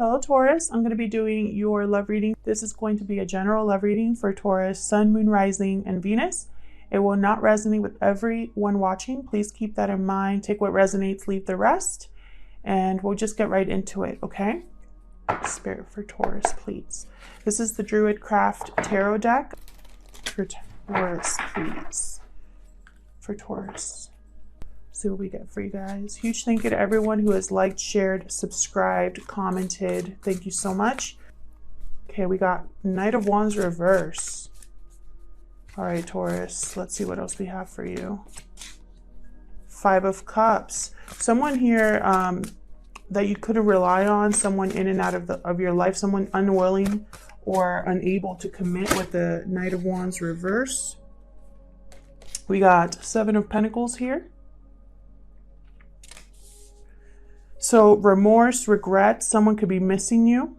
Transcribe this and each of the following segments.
Hello Taurus, I'm going to be doing your love reading. This is going to be a general love reading for Taurus, Sun, Moon, Rising, and Venus. It will not resonate with everyone watching. Please keep that in mind. Take what resonates, leave the rest. And we'll just get right into it, okay? Spirit for Taurus, please. This is the Druidcraft Tarot deck for Taurus, please. For Taurus. See what we get for you guys. Huge thank you to everyone who has liked, shared, subscribed, commented. Thank you so much. Okay, we got Knight of Wands reverse. All right, Taurus, let's see what else we have for you. Five of Cups. Someone here that you couldn't rely on, someone in and out of your life, someone unwilling or unable to commit with the Knight of Wands reverse. We got Seven of Pentacles here. So remorse, regret, someone could be missing you.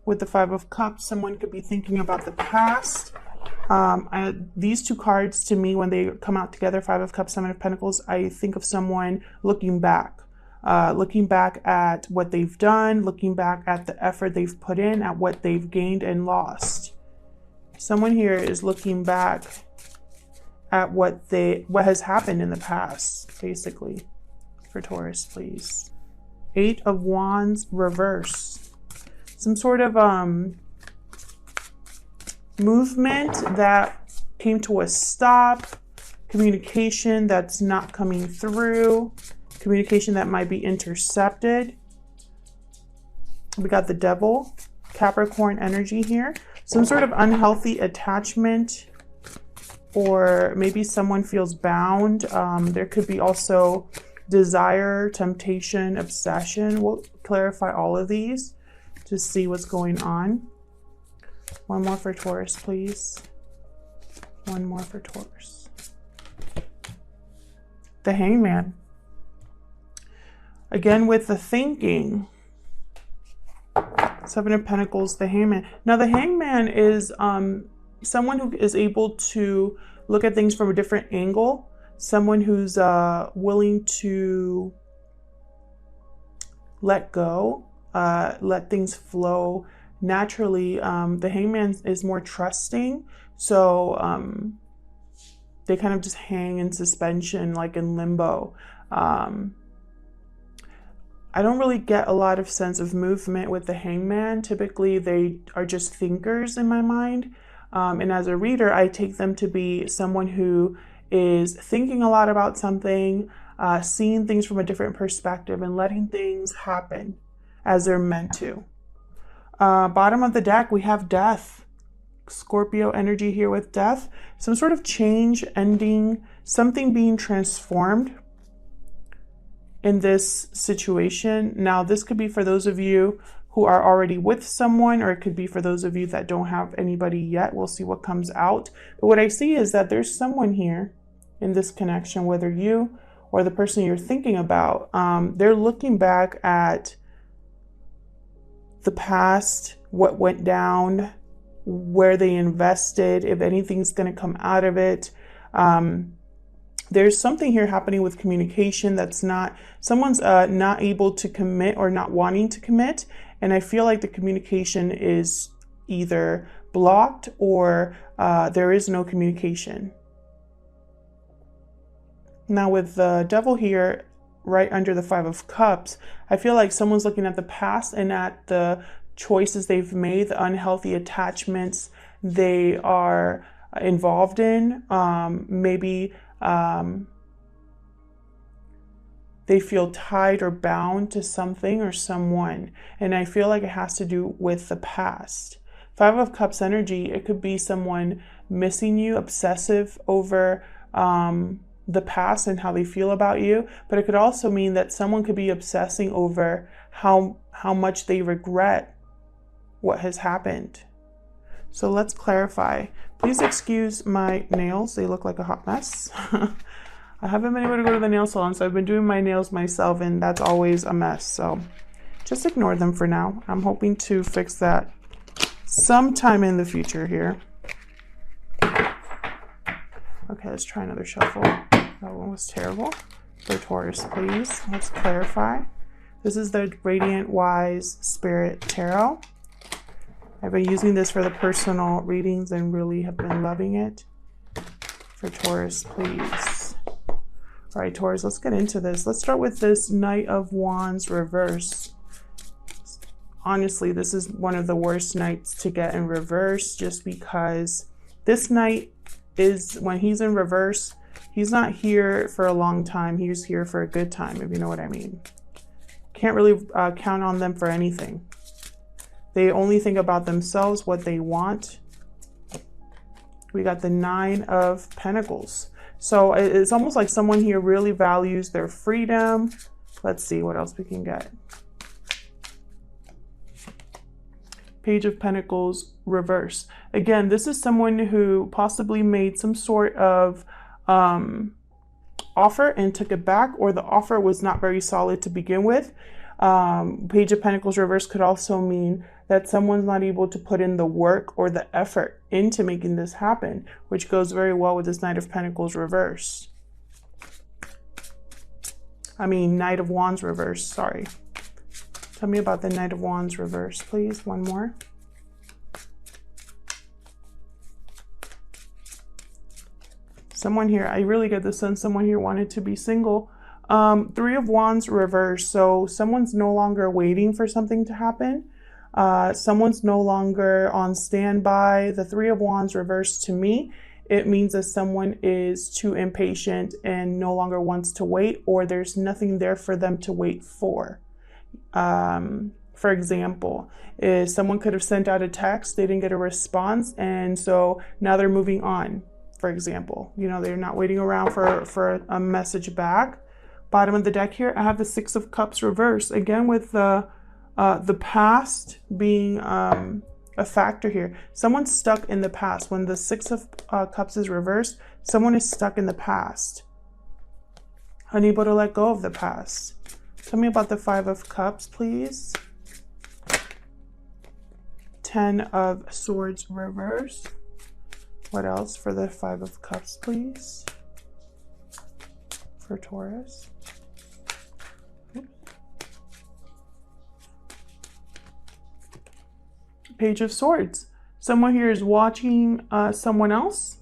With the Five of Cups, someone could be thinking about the past. These two cards, to me, when they come out together, Five of Cups, Seven of Pentacles, I think of someone looking back at what they've done, looking back at the effort they've put in, at what they've gained and lost. Someone here is looking back at what has happened in the past, basically, for Taurus, please. Eight of Wands reverse. Some sort of movement that came to a stop, communication that's not coming through, communication that might be intercepted. We got the Devil, Capricorn energy here. Some sort of unhealthy attachment, or maybe someone feels bound. There could be also desire, temptation, obsession. We'll clarify all of these to see what's going on. One more for Taurus, please. One more for Taurus. The Hangman. Again with the thinking. Seven of Pentacles, the Hangman. Now the Hangman is someone who is able to look at things from a different angle. Someone who's willing to let go, let things flow naturally. The Hangman is more trusting, so they kind of just hang in suspension, like in limbo. I don't really get a lot of sense of movement with the Hangman. Typically, they are just thinkers in my mind. And as a reader, I take them to be someone who is thinking a lot about something, seeing things from a different perspective and letting things happen as they're meant to. Bottom of the deck, we have Death. Scorpio energy here with Death. Some sort of change, ending, something being transformed in this situation. Now, this could be for those of you who are already with someone, or it could be for those of you that don't have anybody yet. We'll see what comes out. But what I see is that there's someone here in this connection, whether you or the person you're thinking about, they're looking back at the past, what went down, where they invested, if anything's going to come out of it. There's something here happening with communication that's not, someone's not able to commit or not wanting to commit. And I feel like the communication is either blocked or there is no communication. Now with the Devil here, right under the Five of Cups, I feel like someone's looking at the past and at the choices they've made, the unhealthy attachments they are involved in. Maybe they feel tied or bound to something or someone. And I feel like it has to do with the past. Five of Cups energy, it could be someone missing you, obsessive over the past and how they feel about you. But it could also mean that someone could be obsessing over how much they regret what has happened. So let's clarify. Please excuse my nails. They look like a hot mess. I haven't been able to go to the nail salon, so I've been doing my nails myself, and that's always a mess. So just ignore them for now. I'm hoping to fix that sometime in the future here. Okay, let's try another shuffle. That one was terrible. For Taurus, please. Let's clarify. This is the Radiant Wise Spirit Tarot. I've been using this for the personal readings and really have been loving it. For Taurus, please. All right, Taurus, let's get into this. Let's start with this Knight of Wands reverse. Honestly, this is one of the worst nights to get in reverse, just because this Knight is, when he's in reverse, he's not here for a long time. He's here for a good time, if you know what I mean. Can't really count on them for anything. They only think about themselves, what they want. We got the Nine of Pentacles. So it's almost like someone here really values their freedom. Let's see what else we can get. Page of Pentacles reverse. Again, this is someone who possibly made some sort of offer and took it back, or the offer was not very solid to begin with. Page of Pentacles reverse could also mean that someone's not able to put in the work or the effort into making this happen, which goes very well with this Knight of Pentacles reverse. I mean, Knight of Wands reverse, sorry. Tell me about the Knight of Wands reverse, please. One more. Someone here, I really get the sense someone here wanted to be single. Three of Wands reverse. So someone's no longer waiting for something to happen. Someone's no longer on standby. The Three of Wands reverse, to me, it means that someone is too impatient and no longer wants to wait, or there's nothing there for them to wait for. For example, is someone could have sent out a text, they didn't get a response, and so now they're moving on. For example, you know, they're not waiting around for a message back. Bottom of the deck here, I have the Six of Cups reverse. Again, with the past being a factor here. Someone's stuck in the past. When the Six of Cups is reversed, someone is stuck in the past, unable to let go of the past. Tell me about the Five of Cups, please. Ten of Swords reverse. What else for the Five of Cups, please? For Taurus. Page of Swords. Someone here is watching someone else.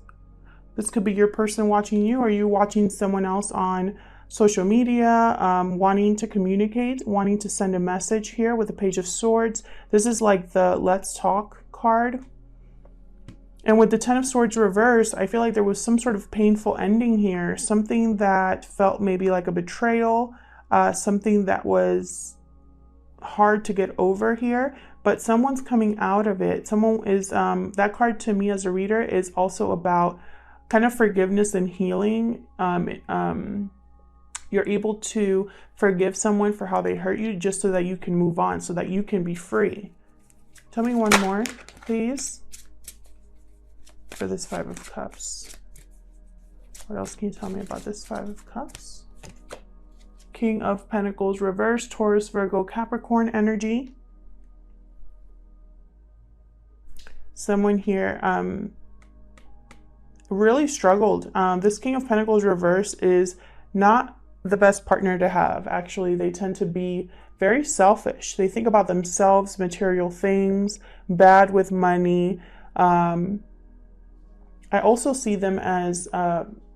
This could be your person watching you, or you watching someone else on social media, wanting to communicate, wanting to send a message here with the Page of Swords. This is like the Let's Talk card. And with the Ten of Swords reverse, I feel like there was some sort of painful ending here, something that felt maybe like a betrayal, something that was hard to get over here, but someone's coming out of it. Someone is, that card to me as a reader is also about kind of forgiveness and healing. You're able to forgive someone for how they hurt you just so that you can move on, so that you can be free. Tell me one more, please, for this Five of Cups. What else can you tell me about this Five of Cups? King of Pentacles reverse, Taurus, Virgo, Capricorn energy. Someone here really struggled. This King of Pentacles reverse is not the best partner to have. Actually, they tend to be very selfish. They think about themselves, material things, bad with money. I also see them as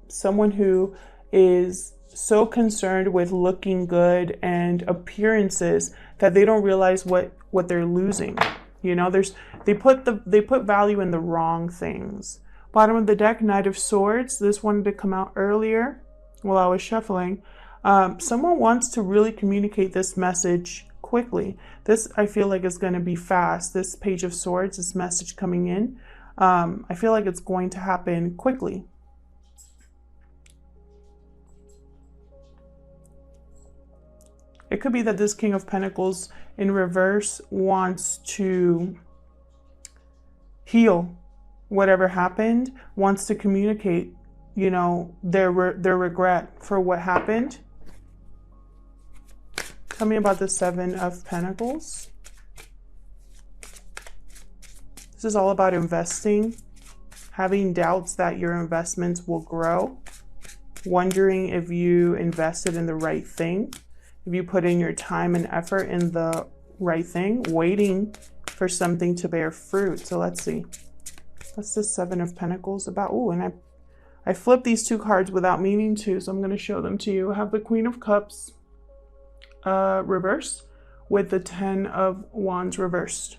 someone who is so concerned with looking good and appearances that they don't realize what they're losing. You know, they put value in the wrong things. Bottom of the deck, Knight of Swords. This wanted to come out earlier while I was shuffling. Someone wants to really communicate this message quickly. This, I feel like, is going to be fast. This Page of Swords, this message coming in, I feel like it's going to happen quickly. It could be that this King of Pentacles in reverse wants to heal whatever happened, wants to communicate, you know, their regret for what happened. Tell me about the Seven of Pentacles. This is all about investing, having doubts that your investments will grow, wondering if you invested in the right thing, if you put in your time and effort in the right thing, waiting for something to bear fruit. So let's see. That's the Seven of Pentacles about. Oh, and I flipped these two cards without meaning to, so I'm going to show them to you. I have the Queen of Cups reversed with the Ten of Wands reversed.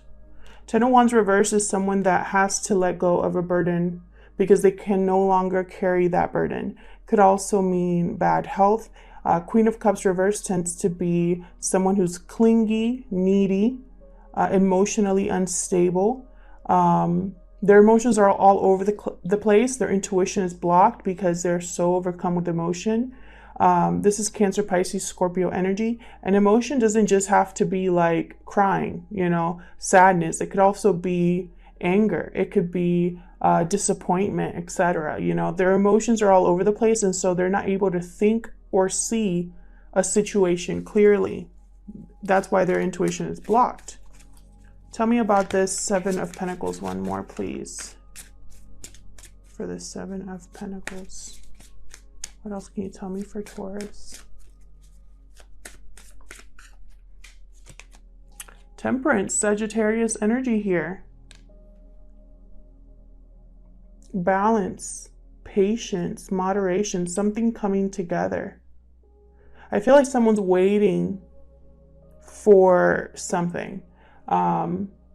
Ten of Wands reversed is someone that has to let go of a burden because they can no longer carry that burden. Could also mean bad health. Queen of Cups reversed tends to be someone who's clingy, needy, emotionally unstable. Their emotions are all over the place. Their intuition is blocked because they're so overcome with emotion. This is Cancer, Pisces, Scorpio energy. And emotion doesn't just have to be like crying, you know, sadness. It could also be anger. It could be disappointment, etc. You know, their emotions are all over the place. And so they're not able to think or see a situation clearly. That's why their intuition is blocked. Tell me about this Seven of Pentacles one more, please. For the Seven of Pentacles. What else can you tell me for Taurus? Temperance, Sagittarius energy here. Balance, patience, moderation, something coming together. I feel like someone's waiting for something.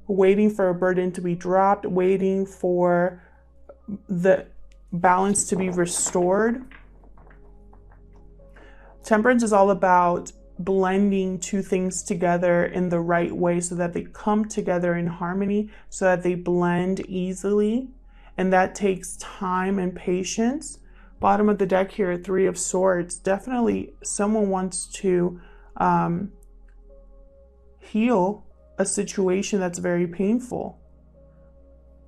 Waiting for a burden to be dropped, waiting for the balance to be restored. Temperance is all about blending two things together in the right way so that they come together in harmony, so that they blend easily. And that takes time and patience. Bottom of the deck here, Three of Swords. Definitely someone wants to heal a situation that's very painful.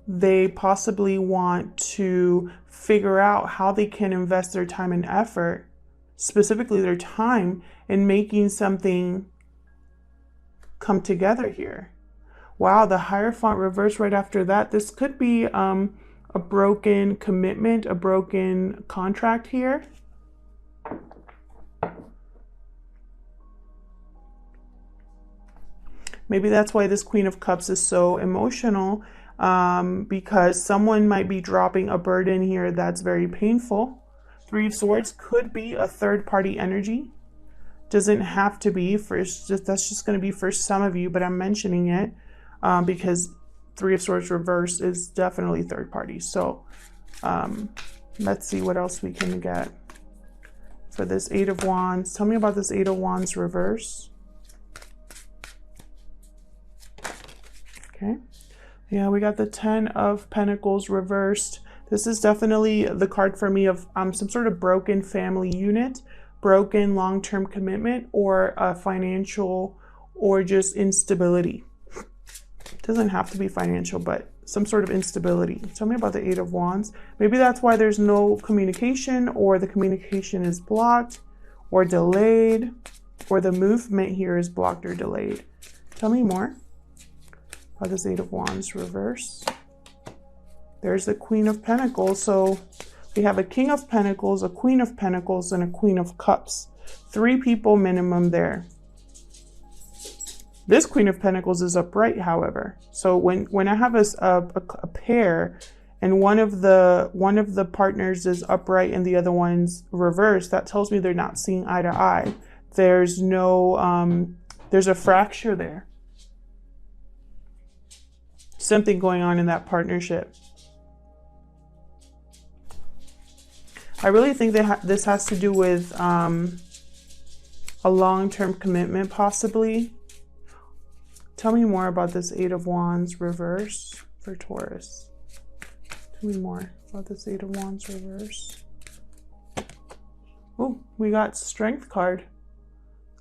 They possibly want to figure out how they can invest their time and effort, specifically their time, in making something come together here. Wow, the Hierophant reversed right after that. This could be a broken commitment, a broken contract here. Maybe that's why this Queen of Cups is so emotional, because someone might be dropping a burden here that's very painful. Three of Swords could be a third-party energy. Doesn't have to be that's just going to be for some of you, but I'm mentioning it because Three of Swords reverse is definitely third party. So let's see what else we can get for this Eight of Wands. Tell me about this Eight of Wands reverse. Okay. Yeah, we got the Ten of Pentacles reversed. This is definitely the card for me of some sort of broken family unit, broken long-term commitment, or financial, or just instability. It doesn't have to be financial, but some sort of instability. Tell me about the Eight of Wands. Maybe that's why there's no communication, or the communication is blocked or delayed, or the movement here is blocked or delayed. Tell me more about this Eight of Wands reverse. There's the Queen of Pentacles. So we have a King of Pentacles, a Queen of Pentacles, and a Queen of Cups. 3 people minimum there. This Queen of Pentacles is upright, however. So when I have a pair and one of the partners is upright and the other one's reversed, that tells me they're not seeing eye to eye. There's no there's a fracture there. Something going on in that partnership. I really think that this has to do with a long-term commitment, possibly. Tell me more about this Eight of Wands reverse for Taurus. Tell me more about this Eight of Wands reverse. Oh, we got Strength card.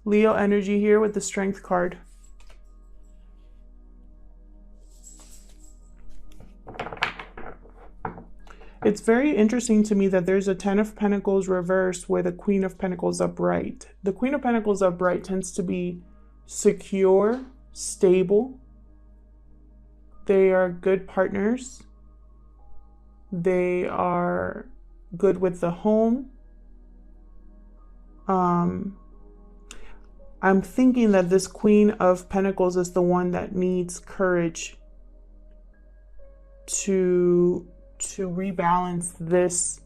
Leo energy here with the Strength card. It's very interesting to me that there's a Ten of Pentacles reversed with a Queen of Pentacles upright. The Queen of Pentacles upright tends to be secure, stable. They are good partners. They are good with the home. I I'm thinking that this Queen of Pentacles is the one that needs courage to rebalance this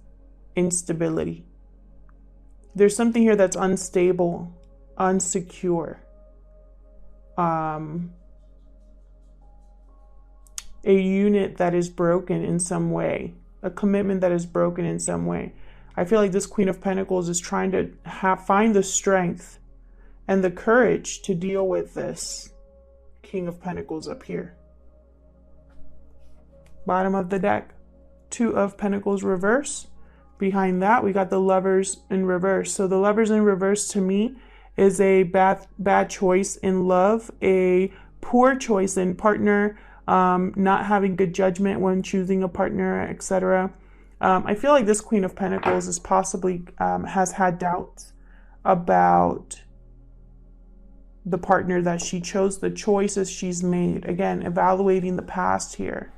instability. There's something here that's unstable, unsecure. A unit that is broken in some way, a commitment that is broken in some way. I feel like this Queen of Pentacles is trying to find the strength and the courage to deal with this King of Pentacles up here. Bottom of the deck, Two of Pentacles reverse. Behind that, we got the Lovers in reverse. So the Lovers in reverse to me is a bad choice in love, a poor choice in partner, not having good judgment when choosing a partner, etc. I feel like this Queen of Pentacles is possibly has had doubts about the partner that she chose, the choices she's made. Again, evaluating the past here.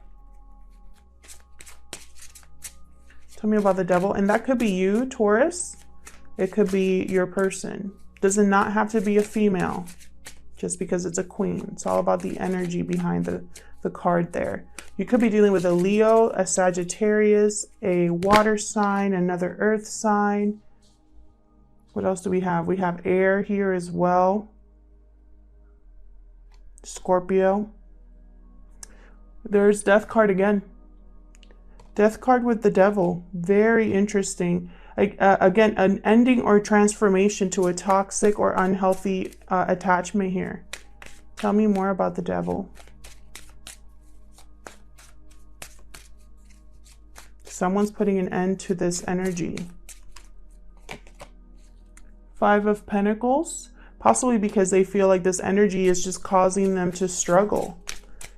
Tell me about the Devil. And that could be you, Taurus. It could be your person. Does it not have to be a female just because it's a queen? It's all about the energy behind the card there. You could be dealing with a Leo, a Sagittarius, a water sign, another earth sign. What else do we have? We have air here as well. Scorpio. There's Death card again. Death card with the Devil. Very interesting. Again, an ending or transformation to a toxic or unhealthy attachment here. Tell me more about the Devil. Someone's putting an end to this energy. Five of Pentacles. Possibly because they feel like this energy is just causing them to struggle.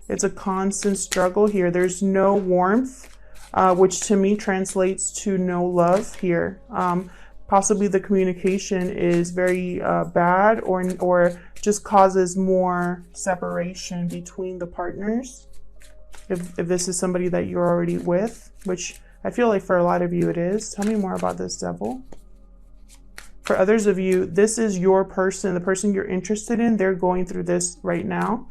It's a constant struggle here. There's no warmth, which to me translates to no love here. Possibly the communication is very bad or just causes more separation between the partners. If this is somebody that you're already with, which I feel like for a lot of you it is. Tell me more about this Devil. For others of you, this is your person, the person you're interested in. They're going through this right now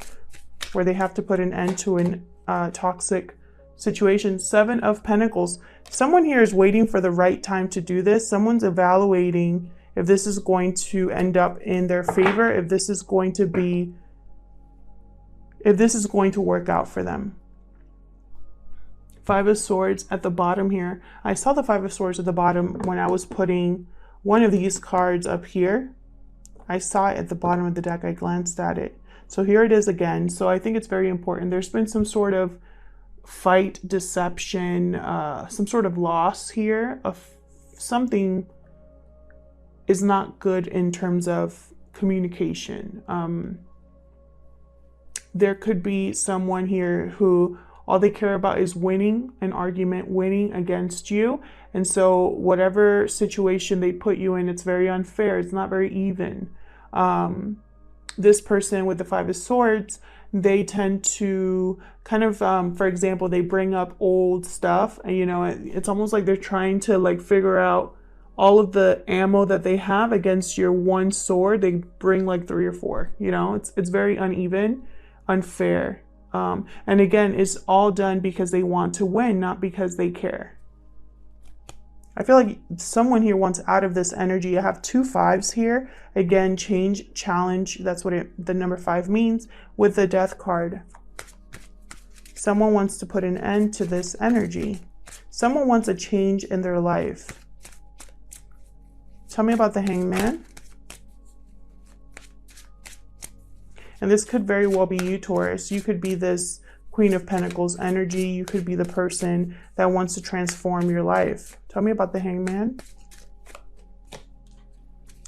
where they have to put an end to a toxic situation. Seven of Pentacles. Someone here is waiting for the right time to do this. Someone's evaluating if this is going to end up in their favor, if this is going to work out for them. Five of Swords at the bottom here. I saw the Five of Swords at the bottom when I was putting one of these cards up here. I saw it at the bottom of the deck. I glanced at it. So here it is again. So I think it's very important. There's been some sort of fight, deception, some sort of loss here of something is not good in terms of communication. There could be someone here who all they care about is winning an argument, winning against you. And so whatever situation they put you in, it's very unfair. It's not very even. This person with the Five of Swords, they tend to kind of, for example, they bring up old stuff. And, you know, it's almost like they're trying to like figure out all of the ammo that they have against your one sword. They bring like 3 or 4, you know, it's very uneven, unfair. And again, it's all done because they want to win, not because they care. I feel like someone here wants out of this energy. I have 2 5s here. Again, change, challenge. That's what the number 5 means with the Death card. Someone wants to put an end to this energy. Someone wants a change in their life. Tell me about the Hangman. And this could very well be you, Taurus. You could be this Queen of Pentacles energy. You could be the person that wants to transform your life. Tell me about the Hangman.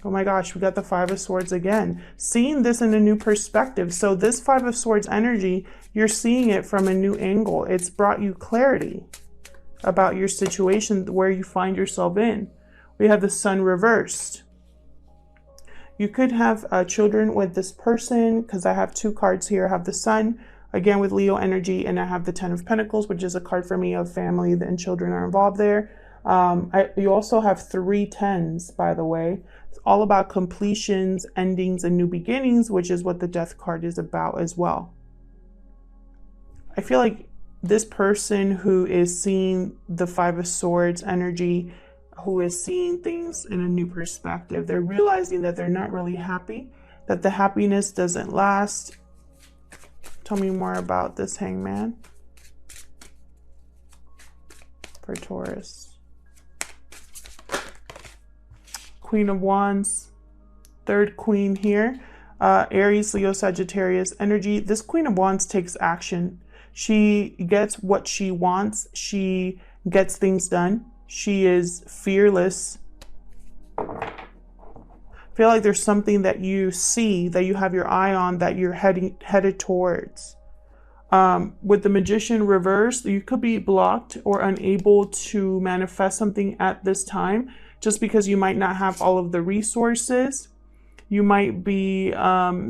Oh my gosh, we got the Five of Swords again. Seeing this in a new perspective. So this Five of Swords energy, you're seeing it from a new angle. It's brought you clarity about your situation, where you find yourself in. We have the Sun reversed. You could have children with this person, because I have 2 cards here. I have the Sun, again with Leo energy, and I have the Ten of Pentacles, which is a card for me of family and children are involved there. You also have 3 10s, by the way. It's all about completions, endings, and new beginnings, which is what the Death card is about as well. I feel like this person who is seeing the 5 of Swords energy, who is seeing things in a new perspective, they're realizing that they're not really happy, that the happiness doesn't last. Tell me more about this Hangman for Taurus. Queen of Wands, 3rd Queen here. Aries, Leo, Sagittarius energy. This Queen of Wands takes action. She gets what she wants. She gets things done. She is fearless. I feel like there's something that you see, that you have your eye on, that you're headed towards. With the Magician reversed, you could be blocked or unable to manifest something at this time just because you might not have all of the resources. You might be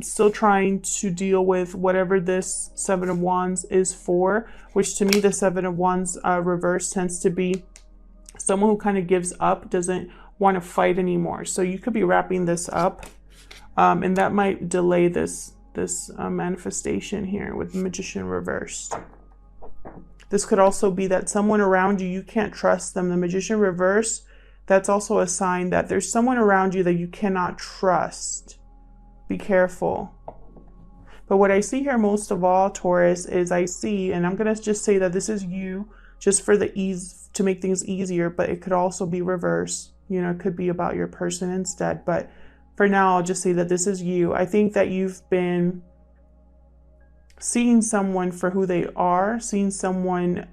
still trying to deal with whatever this 7 of Wands is for, which to me, the 7 of Wands reverse tends to be someone who kind of gives up, doesn't want to fight anymore. So you could be wrapping this up, and that might delay this manifestation here with the Magician reversed. This could also be that someone around you can't trust them. The Magician reverse, that's also a sign that there's someone around you that you cannot trust. Be careful. But what I see here most of all, Taurus, is I see, and I'm going to just say that this is you, just for the ease, to make things easier, but it could also be reverse. You know, it could be about your person instead. But for now, I'll just say that this is you. I think that you've been seeing someone for who they are, seeing someone,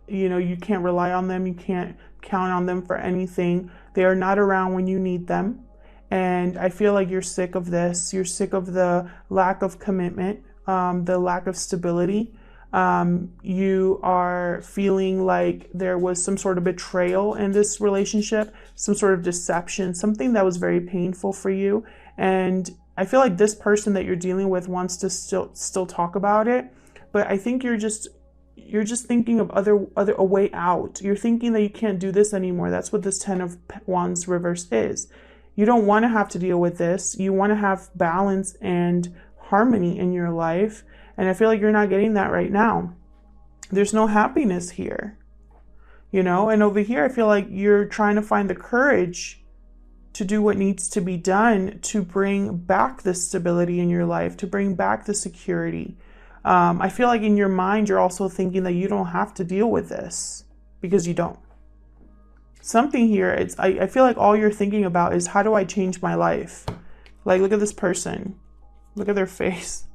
you know, you can't rely on them. You can't count on them for anything. They are not around when you need them. And I feel like you're sick of this. You're sick of the lack of commitment, the lack of stability. You are feeling like there was some sort of betrayal in this relationship, some sort of deception, something that was very painful for you. And I feel like this person that you're dealing with wants to still talk about it, but I think you're just thinking of a way out. You're thinking that you can't do this anymore. That's what this 10 of Wands reverse is. You don't want to have to deal with this. You want to have balance and harmony in your life. And I feel like you're not getting that right now. There's no happiness here, you know? And over here, I feel like you're trying to find the courage to do what needs to be done to bring back the stability in your life, to bring back the security. I feel like in your mind, you're also thinking that you don't have to deal with this because you don't. Something here, I feel like all you're thinking about is, how do I change my life? Like, look at this person. Look at their face.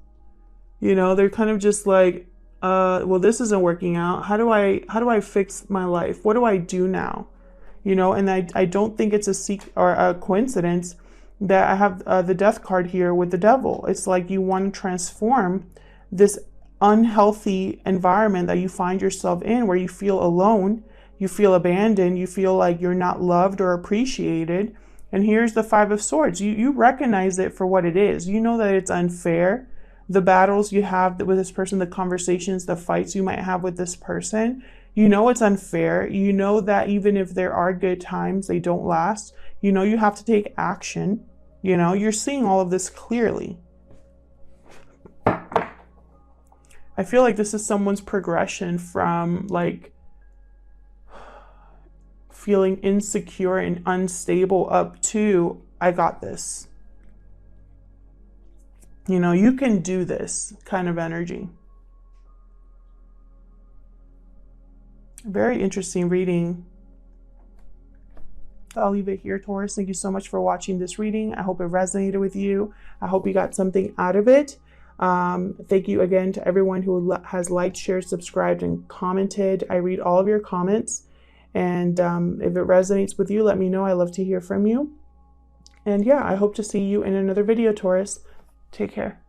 You know, they're kind of just like, well, this isn't working out. How do I fix my life? What do I do now? You know, and I don't think it's a coincidence that I have the Death card here with the Devil. It's like you want to transform this unhealthy environment that you find yourself in, where you feel alone, you feel abandoned, you feel like you're not loved or appreciated. And here's the 5 of Swords. You recognize it for what it is. You know that it's unfair. The battles you have with this person, the conversations, the fights you might have with this person, you know it's unfair. You know that even if there are good times, they don't last. You know you have to take action. You know, you're seeing all of this clearly. I feel like this is someone's progression from like feeling insecure and unstable up to, I got this. You know, you can do this kind of energy. Very interesting reading. I'll leave it here, Taurus. Thank you so much for watching this reading. I hope it resonated with you. I hope you got something out of it. Thank you again to everyone who has liked, shared, subscribed, and commented. I read all of your comments. And if it resonates with you, let me know. I love to hear from you. And yeah, I hope to see you in another video, Taurus. Take care.